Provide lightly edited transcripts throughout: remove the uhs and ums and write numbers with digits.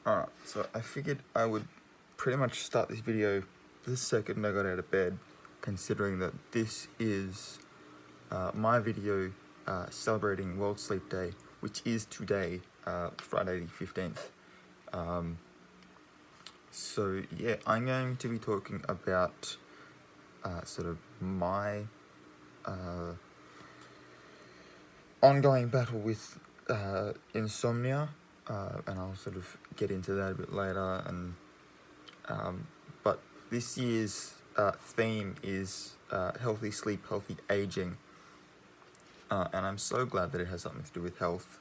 Alright, so I figured I would pretty much start this video the second I got out of bed, considering that this is my video celebrating World Sleep Day, which is today, Friday the 15th. So yeah, I'm going to be talking about sort of my ongoing battle with insomnia, and I'll sort of get into that a bit later. And but this year's theme is healthy sleep, healthy aging, and I'm so glad that it has something to do with health,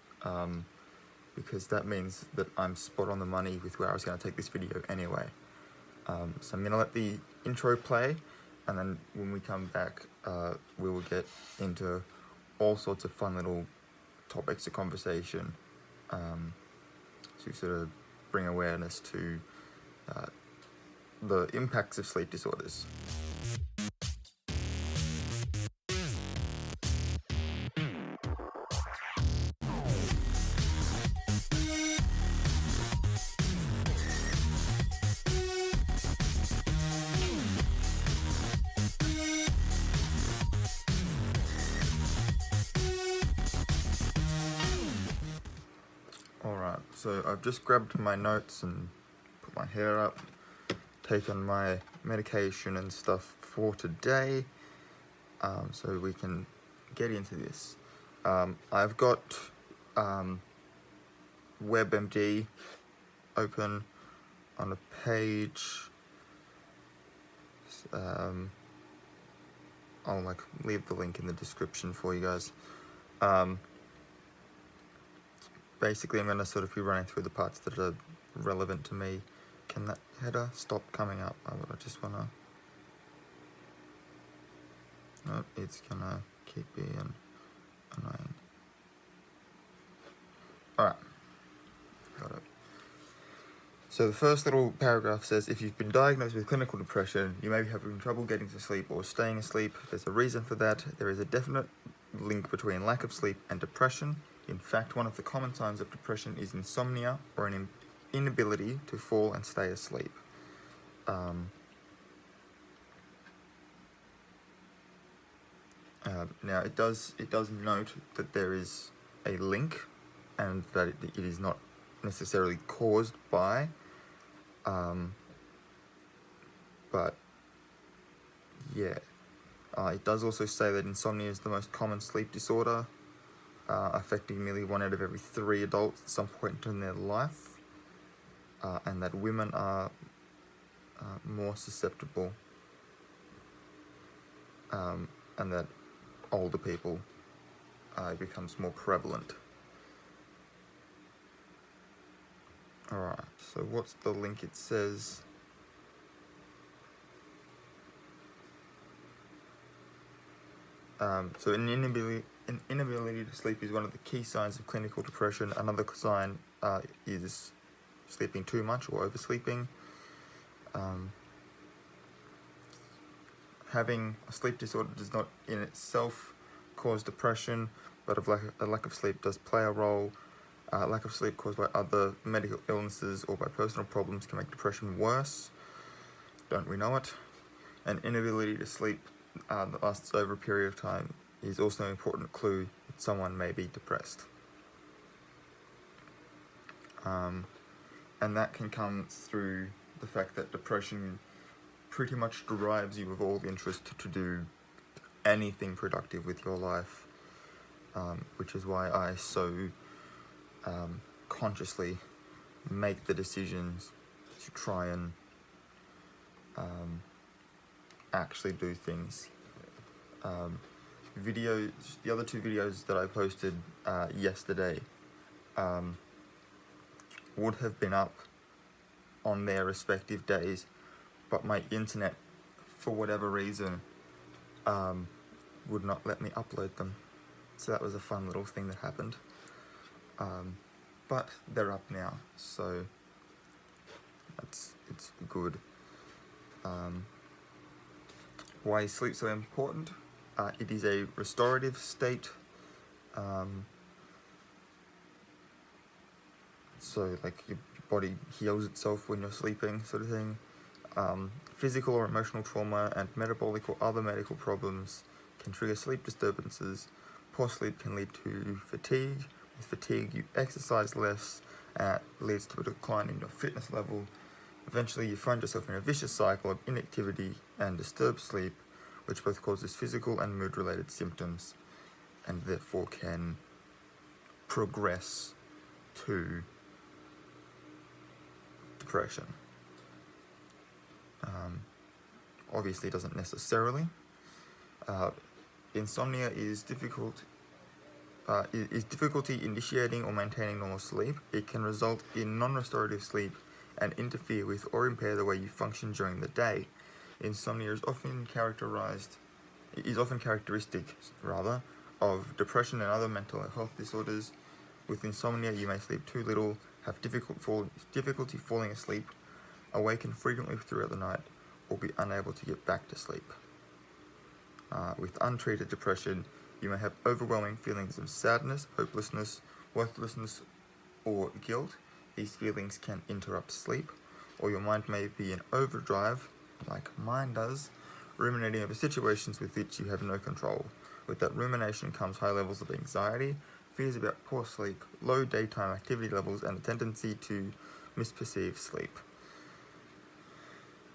because that means that I'm spot on the money with where I was going to take this video anyway. So I'm going to let the intro play, and then when we come back, we will get into all sorts of fun little topics of conversation to sort of bring awareness to the impacts of sleep disorders. Alright, so I've just grabbed my notes and put my hair up, taken my medication and stuff for today, so we can get into this. I've got WebMD open on a page. I'll leave the link in the description for you guys. Basically, I'm going to sort of be running through the parts that are relevant to me. Can that header stop coming up? I just want to... Nope, it's going to keep being annoying. Alright, got it. So the first little paragraph says, if you've been diagnosed with clinical depression, you may be having trouble getting to sleep or staying asleep. There's a reason for that. There is a definite link between lack of sleep and depression. In fact, one of the common signs of depression is insomnia, or an inability to fall and stay asleep. Now, it does note that there is a link, and that it is not necessarily caused by, but yeah. It does also say that insomnia is the most common sleep disorder, affecting nearly 1 out of every 3 adults at some point in their life, and that women are more susceptible, and that older people it becomes more prevalent. Alright, so what's the link? It says so an inability to sleep is one of the key signs of clinical depression. Another sign is sleeping too much or oversleeping. Having a sleep disorder does not in itself cause depression, but a lack of sleep does play a role. Lack of sleep caused by other medical illnesses or by personal problems can make depression worse. Don't we know it? An inability to sleep that lasts over a period of time is also an important clue that someone may be depressed. And that can come through the fact that depression pretty much derives you of all interest to do anything productive with your life, which is why I so consciously make the decisions to try and actually do things. The other 2 videos that I posted yesterday would have been up on their respective days, but my internet, for whatever reason, would not let me upload them. So that was a fun little thing that happened. But they're up now, so it's good. Why is sleep so important? It is a restorative state. so like your body heals itself when you're sleeping, sort of thing. Physical or emotional trauma and metabolic or other medical problems can trigger sleep disturbances. Poor sleep can lead to fatigue. With fatigue, you exercise less, and it leads to a decline in your fitness level. Eventually, you find yourself in a vicious cycle of inactivity and disturbed sleep, which both causes physical and mood-related symptoms, and therefore can progress to depression. Obviously, it doesn't necessarily. Insomnia is difficulty initiating or maintaining normal sleep. It can result in non-restorative sleep and interfere with or impair the way you function during the day. Insomnia is often characteristic of depression and other mental health disorders. With insomnia, you may sleep too little, have difficulty falling asleep, awaken frequently throughout the night, or be unable to get back to sleep. With untreated depression, you may have overwhelming feelings of sadness, hopelessness, worthlessness, or guilt. These feelings can interrupt sleep, or your mind may be in overdrive, like mine does, ruminating over situations with which you have no control. With that rumination comes high levels of anxiety, fears about poor sleep, low daytime activity levels, and a tendency to misperceive sleep.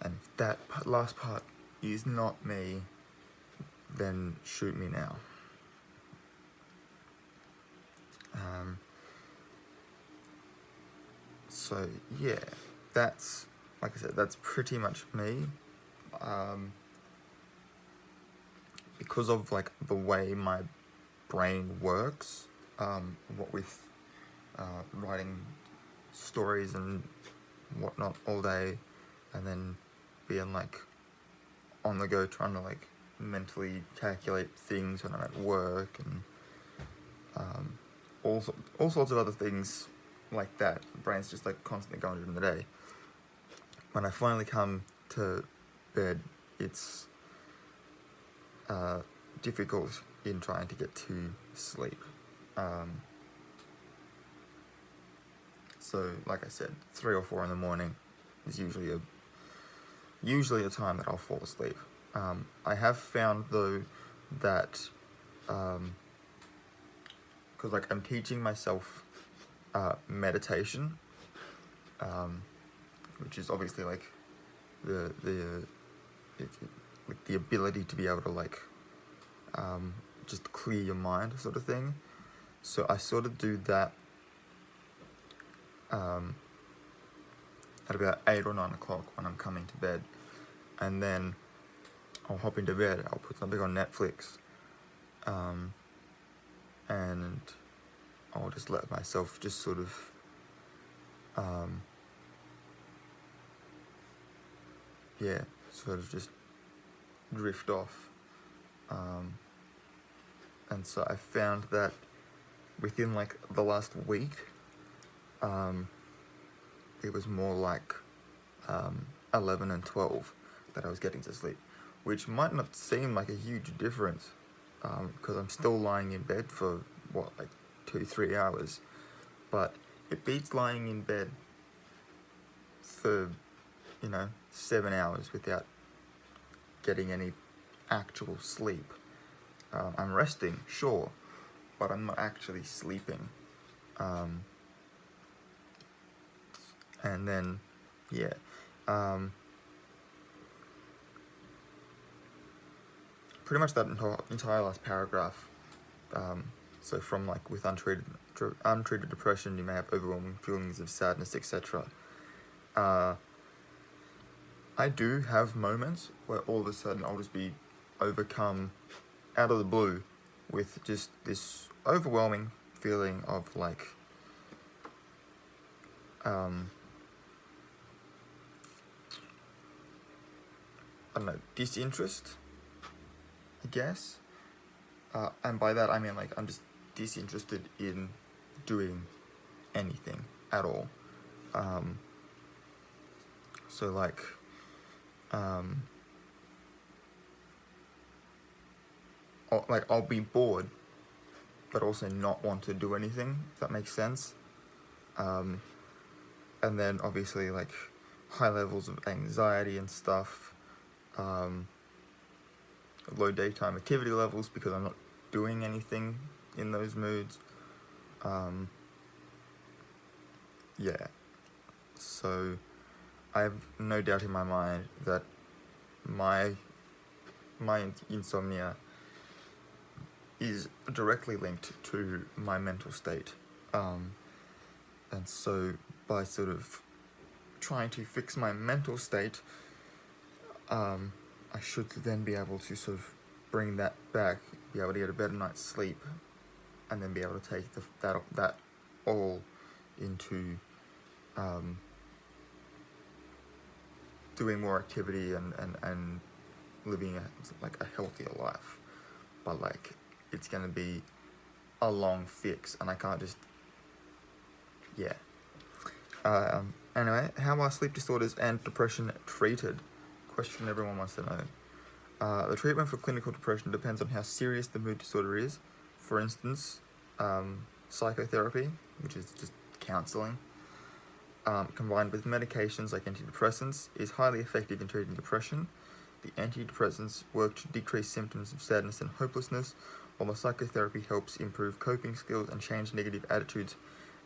And if that last part is not me, then shoot me now. So yeah, that's, like I said, that's pretty much me. Because of like the way my brain works, what with writing stories and whatnot all day, and then being like on the go trying to like mentally calculate things when I'm at work, and all sorts of other things like that. The brain's just like constantly going during the day. When I finally come to bed, it's difficult in trying to get to sleep. So like I said, 3 or 4 in the morning is usually a time that I'll fall asleep. I have found though that because like I'm teaching myself meditation, which is obviously like the ability to be able to like just clear your mind sort of thing. So I sort of do that at about 8 or 9 o'clock when I'm coming to bed, and then I'll hop into bed, I'll put something on Netflix, and I'll just let myself just sort of sort of just drift off. And so I found that within like the last week, it was more like 11 and 12 that I was getting to sleep, which might not seem like a huge difference, because I'm still lying in bed for like 2-3 hours, but it beats lying in bed for 7 hours without getting any actual sleep. I'm resting, sure, but I'm not actually sleeping. And then, pretty much that entire last paragraph. So from like with untreated depression, you may have overwhelming feelings of sadness, etc. I do have moments where all of a sudden I'll just be overcome out of the blue with just this overwhelming feeling of like I don't know, disinterest, I guess. And by that I mean like I'm just disinterested in doing anything at all. So like I'll be bored but also not want to do anything, if that makes sense. and then obviously like high levels of anxiety and stuff, low daytime activity levels because I'm not doing anything in those moods. Yeah, so I have no doubt in my mind that my insomnia is directly linked to my mental state, and so by sort of trying to fix my mental state, I should then be able to sort of bring that back, be able to get a better night's sleep, and then be able to take that all into doing more activity and living a healthier life. But like, it's gonna be a long fix, and I can't just, yeah. Anyway, how are sleep disorders and depression treated? Question everyone wants to know. The treatment for clinical depression depends on how serious the mood disorder is. For instance, psychotherapy, which is just counseling, combined with medications like antidepressants, is highly effective in treating depression. The antidepressants work to decrease symptoms of sadness and hopelessness, while the psychotherapy helps improve coping skills and change negative attitudes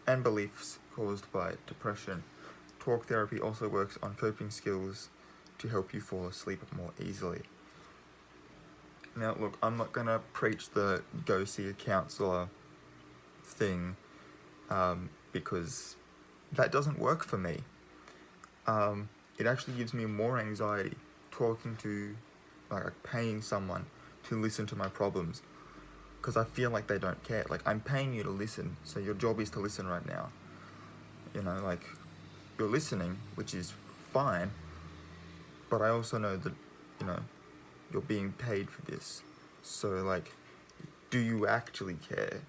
and beliefs caused by depression. Talk therapy also works on coping skills to help you fall asleep more easily. Now, look, I'm not going to preach the go see a counsellor thing, because that doesn't work for me. It actually gives me more anxiety talking to, like paying someone to listen to my problems, because I feel like they don't care. Like, I'm paying you to listen, so your job is to listen right now. You know, like, you're listening, which is fine, but I also know that, you know, you're being paid for this. So, like, do you actually care?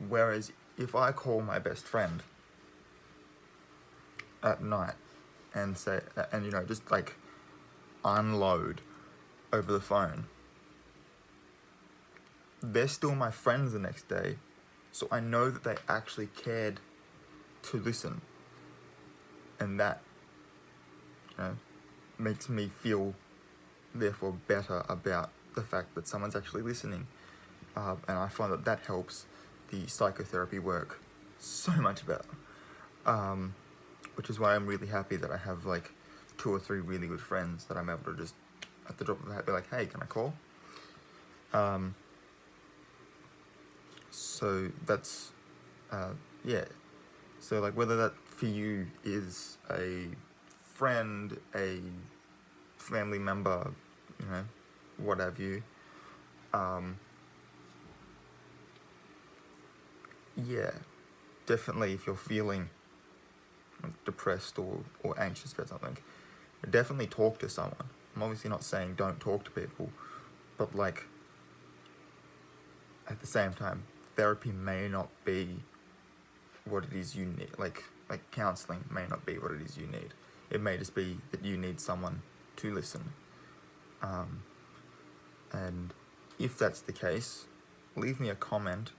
Whereas if I call my best friend at night and say, and you know, just like unload over the phone, they're still my friends the next day, so I know that they actually cared to listen, and that, you know, makes me feel therefore better about the fact that someone's actually listening, and I find that helps the psychotherapy work so much better, which is why I'm really happy that I have like 2 or 3 really good friends that I'm able to just at the drop of a hat be like, hey, can I call? So that's, yeah. So like, whether that for you is a friend, a family member, you know, what have you, yeah, definitely if you're feeling depressed or anxious about something, definitely talk to someone. I'm obviously not saying don't talk to people, but like, at the same time, therapy may not be what it is you need. Like counseling may not be what it is you need. It may just be that you need someone to listen. And if that's the case, leave me a comment,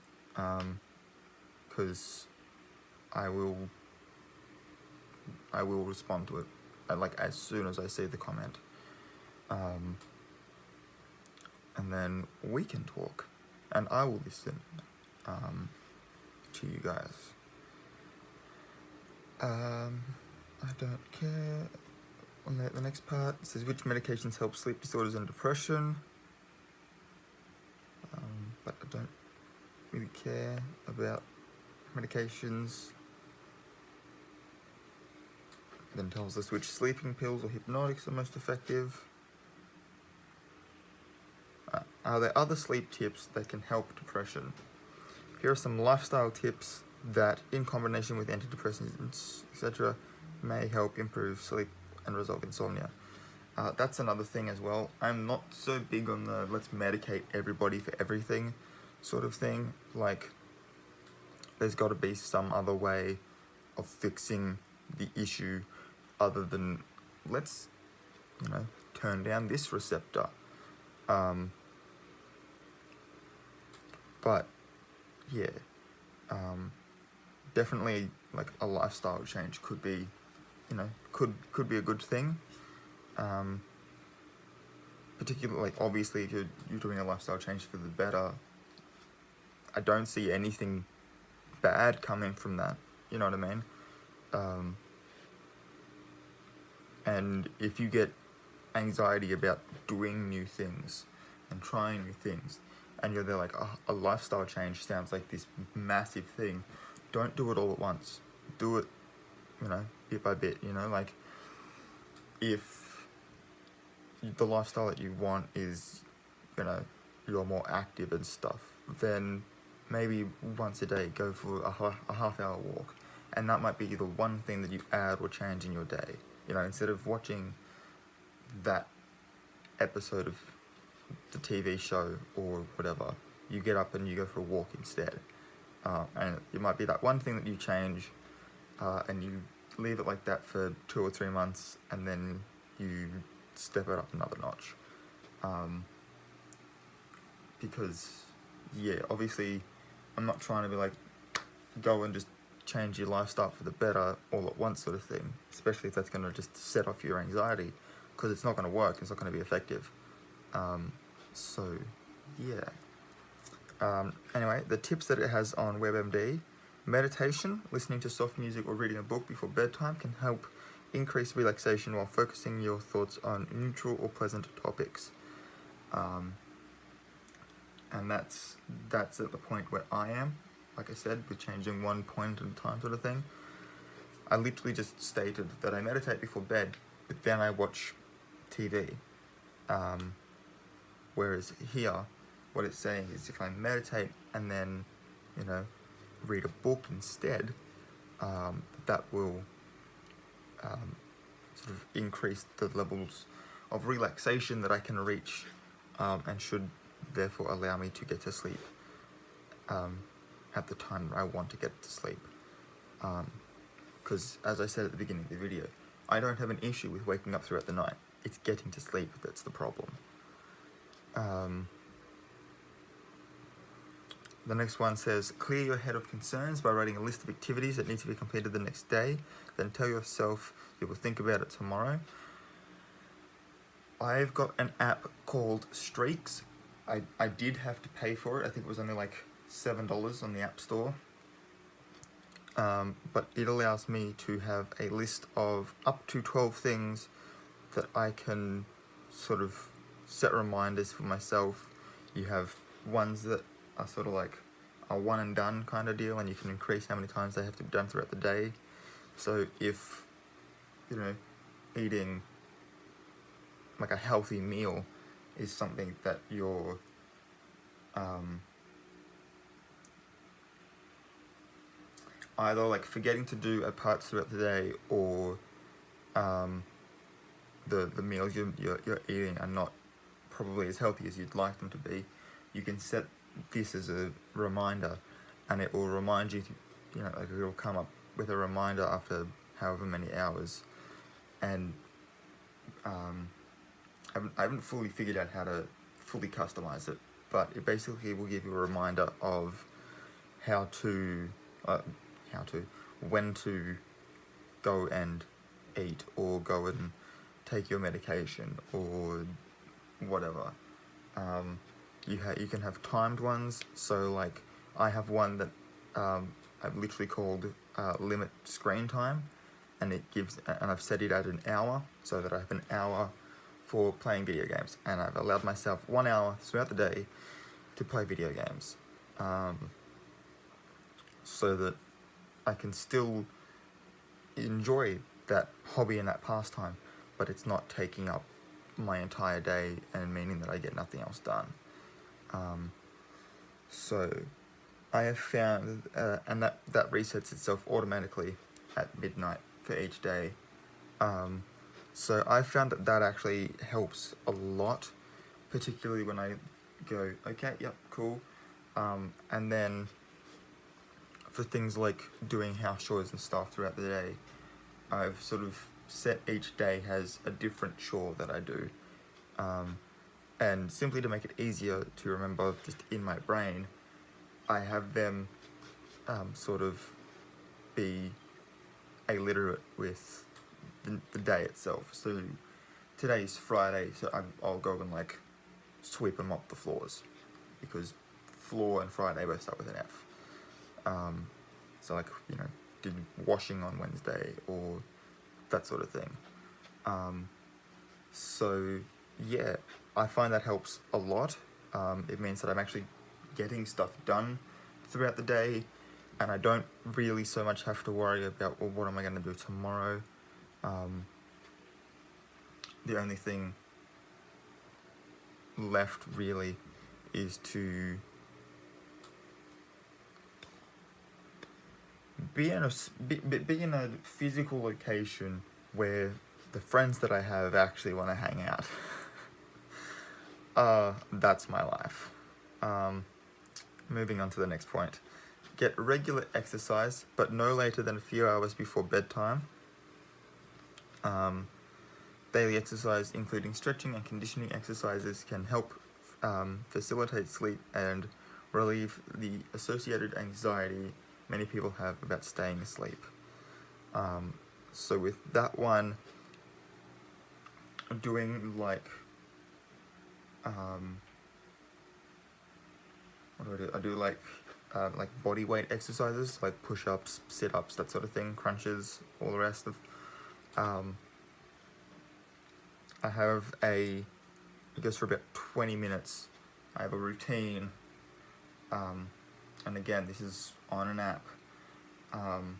because I will respond to it like as soon as I see the comment, and then we can talk, and I will listen to you guys. I don't care. On the next part, it says which medications help sleep disorders and depression, but I don't really care about medications. It then tells us which sleeping pills or hypnotics are most effective. Are there other sleep tips that can help depression? Here are some lifestyle tips that, in combination with antidepressants, etc., may help improve sleep and resolve insomnia. That's another thing as well. I'm not so big on the let's medicate everybody for everything sort of thing. Like, there's got to be some other way of fixing the issue other than let's, you know, turn down this receptor. But yeah, definitely like a lifestyle change could be, could be a good thing. Particularly, like, obviously, if you're doing a lifestyle change for the better, I don't see anything bad coming from that. You know what I mean? And if you get anxiety about doing new things and trying new things, and you're there like, oh, a lifestyle change sounds like this massive thing, don't do it all at once. Do it, bit by bit. Like, if the lifestyle that you want is, you're more active and stuff, then maybe once a day go for a half-hour walk, and that might be the one thing that you add or change in your day. Instead of watching that episode of the TV show or whatever, you get up and you go for a walk instead. And it might be that one thing that you change, and you leave it like that for 2 or 3 months, and then you step it up another notch. Because, obviously, I'm not trying to be like, go and just change your lifestyle for the better all at once sort of thing, especially if that's going to just set off your anxiety, because it's not going to work, it's not going to be effective. Anyway, the tips that it has on WebMD: meditation, listening to soft music or reading a book before bedtime can help increase relaxation while focusing your thoughts on neutral or pleasant topics. And that's at the point where I am. Like I said, we're changing one point at a time sort of thing. I literally just stated that I meditate before bed, but then I watch TV. Whereas here, what it's saying is if I meditate and then, read a book instead, that will sort of increase the levels of relaxation that I can reach, and should therefore allow me to get to sleep at the time I want to get to sleep. Because, as I said at the beginning of the video, I don't have an issue with waking up throughout the night. It's getting to sleep that's the problem. The next one says, clear your head of concerns by writing a list of activities that need to be completed the next day. Then tell yourself you will think about it tomorrow. I've got an app called Streaks. I did have to pay for it. I think it was only like $7 on the App Store. But it allows me to have a list of up to 12 things that I can sort of set reminders for myself. You have ones that are sort of like a one and done kind of deal, and you can increase how many times they have to be done throughout the day. So if, eating like a healthy meal is something that you're either like forgetting to do at parts throughout the day, or the meals you're eating are not probably as healthy as you'd like them to be, you can set this as a reminder, and it will remind you to, like it'll come up with a reminder after however many hours. And I haven't fully figured out how to fully customize it, but it basically will give you a reminder of when to go and eat, or go and take your medication, or whatever. You can have timed ones. So like I have one that I've literally called limit screen time, and I've set it at an hour, so that I have an hour for playing video games, and I've allowed myself 1 hour throughout the day to play video games, so that I can still enjoy that hobby and that pastime, but it's not taking up my entire day and meaning that I get nothing else done. So I have found, and that resets itself automatically at midnight for each day. So I found that actually helps a lot, particularly when I go, okay, yep, cool. And then for things like doing house chores and stuff throughout the day, I've sort of set each day has a different chore that I do. And simply to make it easier to remember just in my brain, I have them sort of be illiterate with the day itself. So today's Friday, so I'll go and like sweep and mop the floors, because floor and Friday both start with an F. So like, did washing on Wednesday or that sort of thing. So yeah, I find that helps a lot. It means that I'm actually getting stuff done throughout the day, and I don't really so much have to worry about, well, what am I going to do tomorrow? The only thing left really is to be in a physical location where the friends that I have actually want to hang out. That's my life. Moving on to the next point. Get regular exercise, but no later than a few hours before bedtime. Daily exercise, including stretching and conditioning exercises, can help facilitate sleep and relieve the associated anxiety many people have about staying asleep. So with that one, doing like, what do? I do like body weight exercises, like push-ups, sit-ups, that sort of thing, crunches, all the rest of. I have it goes for about 20 minutes. I have a routine, and again, this is on an app, and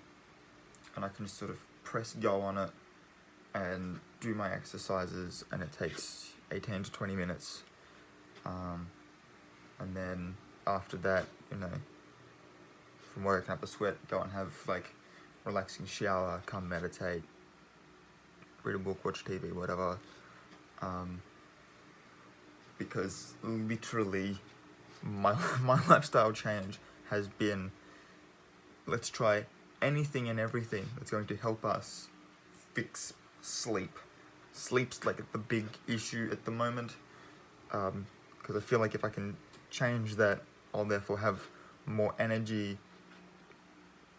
I can just sort of press go on it and do my exercises, and it takes 18 to 20 minutes, and then after that, from working up a sweat, go and have like relaxing shower, come meditate, read a book, watch TV, whatever. Because literally my lifestyle change has been, let's try anything and everything that's going to help us fix sleep. Sleep's like the big issue at the moment, because I feel like if I can change that, I'll therefore have more energy,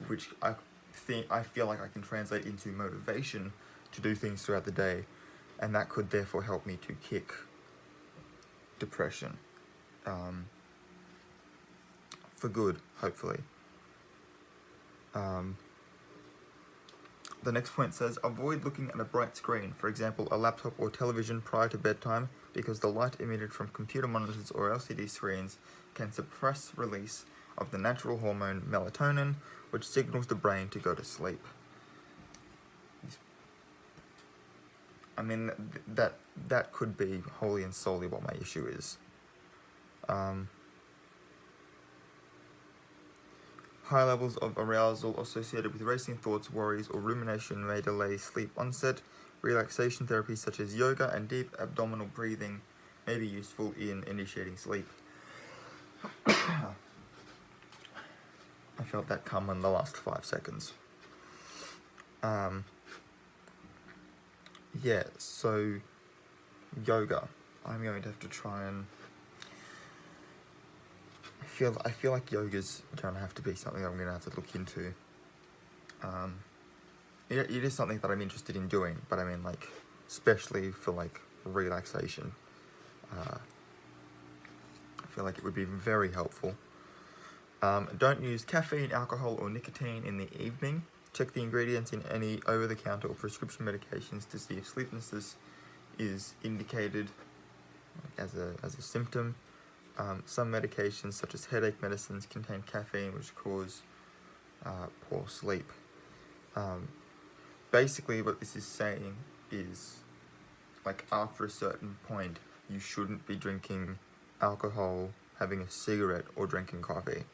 which I feel like I can translate into motivation to do things throughout the day, and that could therefore help me to kick depression for good, hopefully. The next point says, avoid looking at a bright screen, for example, a laptop or television prior to bedtime, because the light emitted from computer monitors or LCD screens can suppress release of the natural hormone melatonin, which signals the brain to go to sleep. I mean, that could be wholly and solely what my issue is. High levels of arousal associated with racing thoughts, worries, or rumination may delay sleep onset. Relaxation therapies such as yoga and deep abdominal breathing may be useful in initiating sleep. I felt that come in the last 5 seconds. Yeah, so yoga. I'm going to have to try and... I feel like yoga's going to have to be something I'm going to have to look into. It is something that I'm interested in doing, but I mean, like, especially for like relaxation. I feel like it would be very helpful. Don't use caffeine, alcohol, or nicotine in the evening. Check the ingredients in any over-the-counter or prescription medications to see if sleeplessness is indicated as a symptom. Some medications, such as headache medicines, contain caffeine, which cause poor sleep. Basically, what this is saying is, like, after a certain point, you shouldn't be drinking alcohol, having a cigarette, or drinking coffee.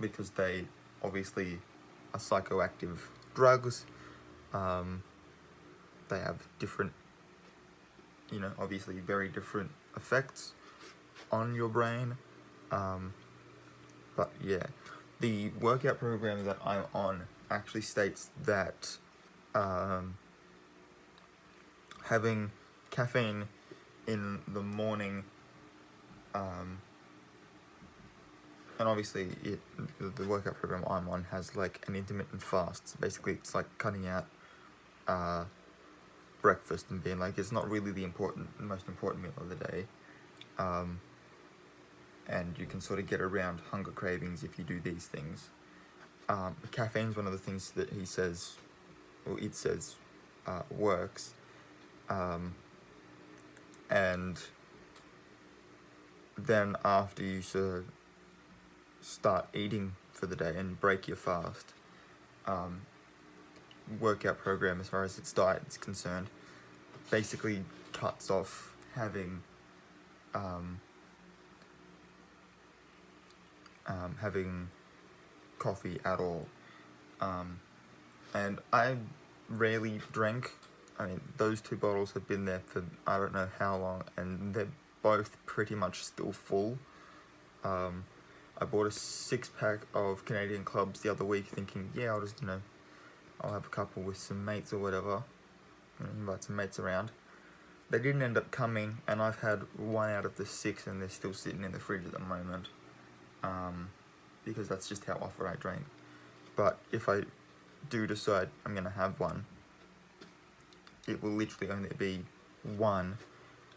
Because they obviously are psychoactive drugs. They have different, obviously very different effects on your brain. But yeah, the workout program that I'm on actually states that having caffeine in the morning and obviously the workout program I'm on has like an intermittent fast. So basically, it's like cutting out breakfast and being like, it's not really the most important meal of the day. And you can sort of get around hunger cravings if you do these things. Caffeine's one of the things that he says, or it says, works. And then after you sort of start eating for the day and break your fast, workout program, as far as its diet is concerned, basically cuts off having coffee at all. And I rarely drank. I mean, those 2 bottles have been there for I don't know how long, and they're both pretty much still full. I bought a 6-pack of Canadian Clubs the other week, thinking, yeah, I'll just, I'll have a couple with some mates or whatever, and invite some mates around. They didn't end up coming, and I've had 1 out of the 6, and they're still sitting in the fridge at the moment, because that's just how often I drink. But if I do decide I'm going to have one, it will literally only be 1,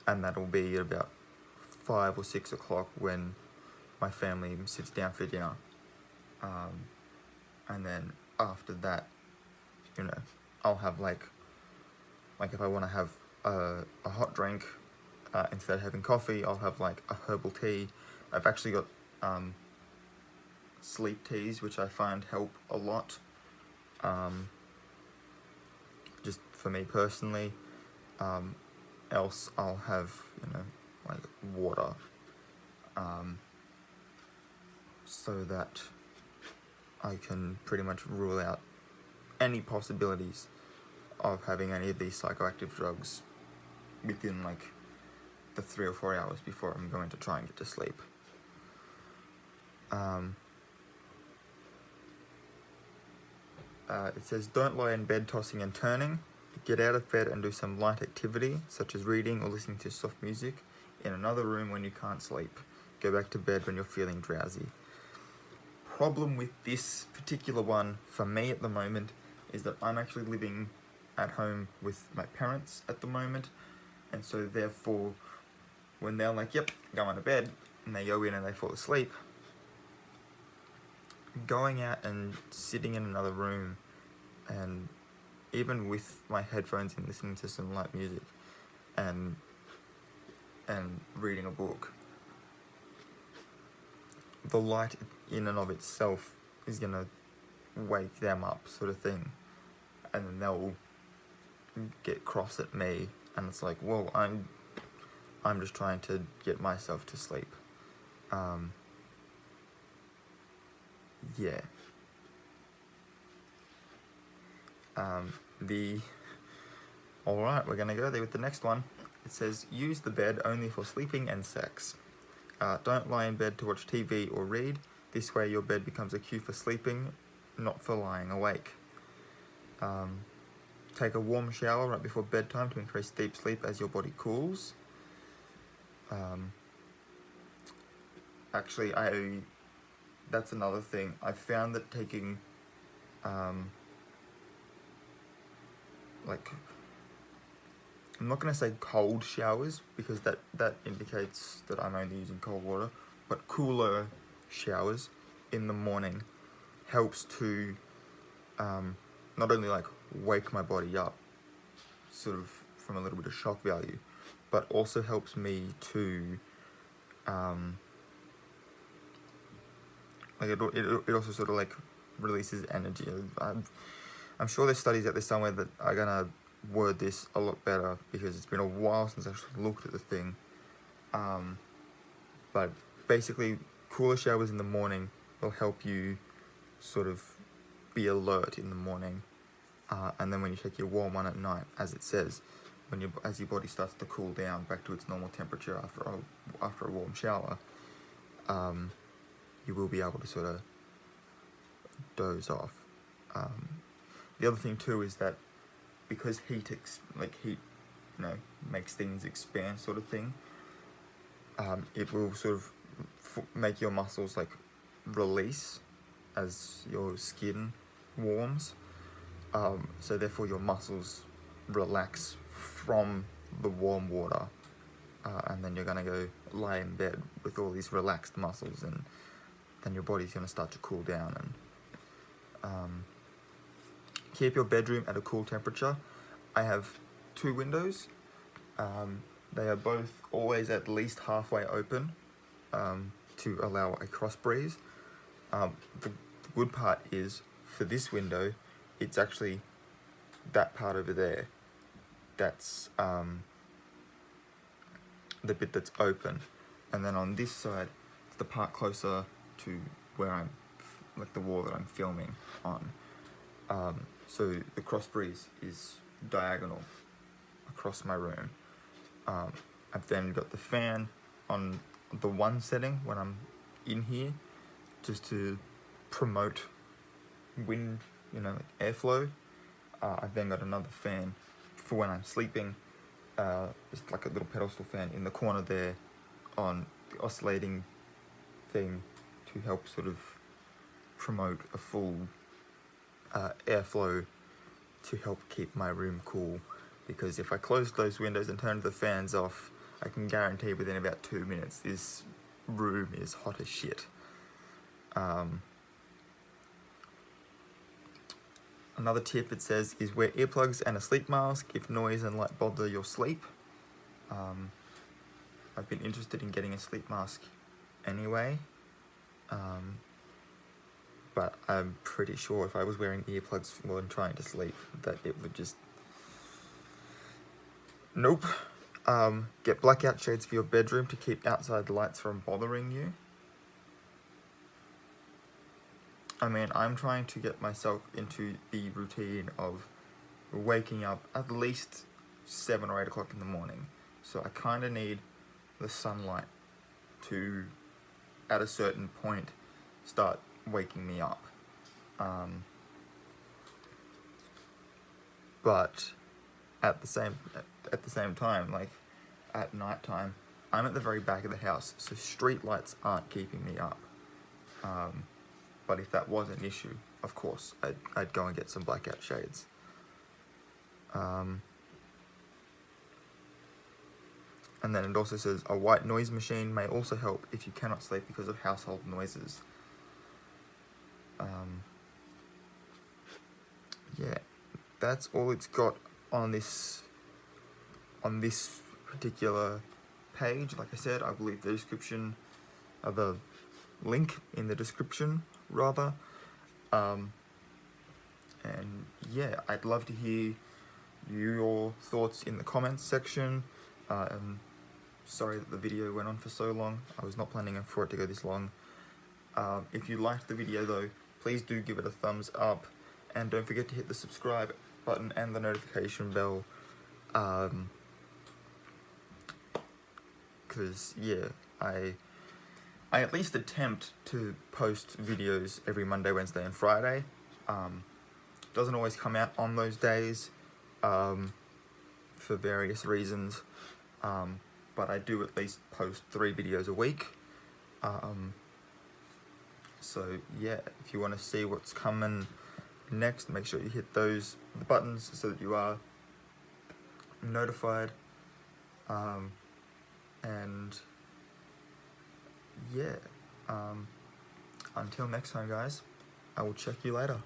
and that'll be at about 5 or 6 o'clock when my family sits down for dinner. And then after that, I'll have like if I want to have a hot drink, instead of having coffee, I'll have like a herbal tea. I've actually got sleep teas, which I find help a lot. Just for me personally. Else I'll have, like water, so that I can pretty much rule out any possibilities of having any of these psychoactive drugs within like the 3 or 4 hours before I'm going to try and get to sleep. It says, don't lie in bed tossing and turning. Get out of bed and do some light activity, such as reading or listening to soft music, in another room when you can't sleep. Go back to bed when you're feeling drowsy. Problem with this particular one, for me at the moment, is that I'm actually living at home with my parents at the moment, and so therefore, when they're like, yep, go on to bed, and they go in and they fall asleep, going out and sitting in another room, and even with my headphones in, listening to some light music and reading a book, the light in and of itself is gonna wake them up, sort of thing, and then they'll get cross at me, and it's like, well, I'm just trying to get myself to sleep. Yeah. Alright, we're gonna go there with the next one. It says, use the bed only for sleeping and sex. Don't lie in bed to watch TV or read. This way your bed becomes a cue for sleeping, not for lying awake. Take a warm shower right before bedtime to increase deep sleep as your body cools. Actually, that's another thing. I found that taking, I'm not going to say cold showers, because that indicates that I'm only using cold water, but cooler showers in the morning helps to not only wake my body up, sort of from a little bit of shock value, but also helps me to it also sort of releases energy. I'm sure there's studies out there somewhere that are gonna word this a lot better, because it's been a while since I actually looked at the thing. But basically, cooler showers in the morning will help you sort of be alert in the morning, and then when you take your warm one at night, as it says, as your body starts to cool down back to its normal temperature after a warm shower, you will be able to sort of doze off. The other thing too is that because heat makes things expand, sort of thing, it will sort of make your muscles release as your skin warms. So therefore your muscles relax from the warm water, and then you're gonna go lie in bed with all these relaxed muscles, and then your body's gonna start to cool down. And keep your bedroom at a cool temperature. I have 2 windows. They are both always at least halfway open, to allow a cross breeze. The good part is, for this window, it's actually that part over there. That's the bit that's open, and then on this side, it's the part closer to where I'm, like the wall that I'm filming on. So the cross breeze is diagonal across my room. I've then got the fan on the one setting when I'm in here, just to promote wind, like airflow. I've then got another fan for when I'm sleeping, just like a little pedestal fan in the corner there on the oscillating thing, to help sort of promote a full airflow to help keep my room cool. Because if I close those windows and turn the fans off, I can guarantee within about 2 minutes this room is hot as shit. Another tip, it says, is wear earplugs and a sleep mask if noise and light bother your sleep. I've been interested in getting a sleep mask anyway, but I'm pretty sure if I was wearing earplugs when trying to sleep, that it would just... Nope. Get blackout shades for your bedroom to keep outside lights from bothering you. I mean, I'm trying to get myself into the routine of waking up at least 7 or 8 o'clock in the morning. So I kind of need the sunlight to, at a certain point, start waking me up. But at the same time, like at night time, I'm at the very back of the house, so street lights aren't keeping me up. But if that was an issue, of course, I'd go and get some blackout shades. And then it also says, a white noise machine may also help if you cannot sleep because of household noises. Yeah, that's all it's got on this particular page. Like I said, I believe the description, the link in the description, rather. And yeah, I'd love to hear your thoughts in the comments section. I'm sorry that the video went on for so long. I was not planning for it to go this long. If you liked the video though, please do give it a thumbs up, and don't forget to hit the subscribe button and the notification bell, because yeah, I at least attempt to post videos every Monday, Wednesday and Friday. Doesn't always come out on those days, for various reasons, but I do at least post 3 videos a week. So yeah, if you want to see what's coming next, make sure you hit the buttons so that you are notified. And yeah, until next time guys, I will check you later.